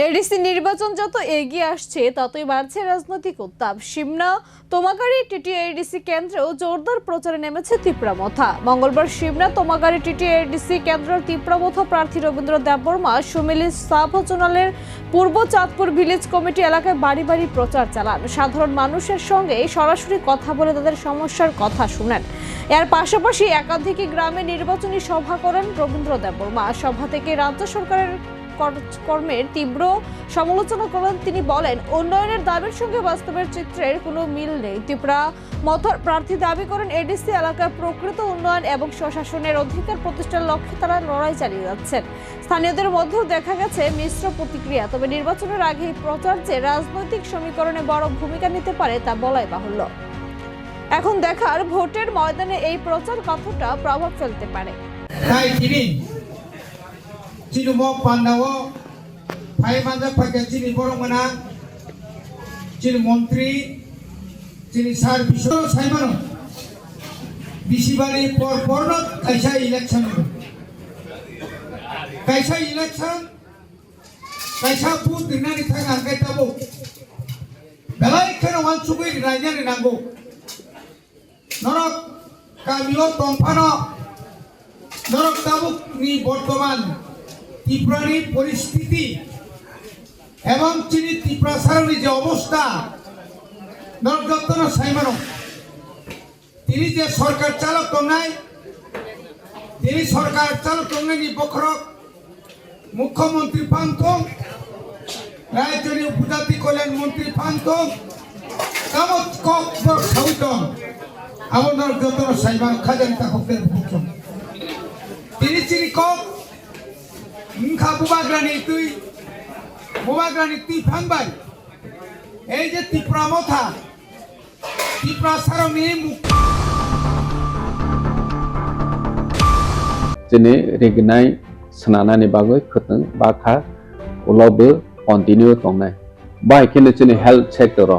ADC নির্বাচন যত এগিয়ে আসছে ততই বাড়ছে রাজনৈতিক উত্তাপ। সিমনা তোমাগাড়ি টিটিএডিসি কেন্দ্রেও জোরদার প্রচারে নেমেছে তীব্রামথা। মঙ্গলবার সিমনা তোমাগাড়ি টিটিএডিসি কেন্দ্রের তীব্রামথা প্রার্থী রবীন্দ্র দেববর্মা সুমিলি সাব জোনালের পূর্ব চাঁদপুর ভিলেজ কমিটি এলাকায় বাড়ি বাড়ি প্রচার চালান। সাধারণ মানুষের সঙ্গে সরাসরি কথা বলে তাদের সমস্যার কথা শুনেন। এর পাশাপাশি একাধিক গ্রামে নির্বাচনী সভা করেন রবীন্দ্র দেববর্মা। সভা থেকে রাজ্য সরকারের কর্মের তীব্র সমালোচনা করেন তিনি। বলেন, উন্নয়নের দাবির সঙ্গে বাস্তবের চিত্রের কোনো মিল নেই। তীব্রামথার প্রার্থী দাবি করেন এডিসি এলাকার প্রকৃত উন্নয়ন এবং স্বশাসনের অধিকার প্রতিষ্ঠার লক্ষ্যে তারা লড়াই চালিয়ে যাচ্ছেন। স্থানীয়দের মধ্যেও দেখা গেছে মিশ্র প্রতিক্রিয়া। তবে নির্বাচনের আগে প্রচার যে রাজনৈতিক সমীকরণে বড় ভূমিকা নিতে পারে তা বলাই বাহুল্য। এখন দেখার ভোটের ময়দানে এই প্রচার কতটা প্রভাব ফেলতে পারে। Cini pandawo, pai manja pakai cini borong mana, cini menteri, cini sar bisoro saya mana, bisibali pornot kaisa election, kaisa pun dengan di tengah kita bu, belai kena wan suku di raja di nanggo, norok kami lo tompano, norok tabuk ni bortoman. ত্রিপুরার পরিস্থিতি এবং ত্রিপুরা সারার যে অবস্থা নরযত্ন সাইমানো তিনি যে সরকার চালক নাই তিনি সরকার চালক নাই বখরক মুখ্যমন্ত্রী পান্থং রাজ্যের উপজাতি কল্যাণ মন্ত্রী পান্থং কামত কক সাউতন আমার নরযত্ন সাইমান খাজানিতা হকের মুখ্য তিনি চিনি কক মুখা বুবাগ্রানি তুই ফানবাই এই যে তীব্রামথা তীব্রা সারনি jene regnai sanana ni bagoi khutang bakha ulobo continue tongnai bai kene jene health sector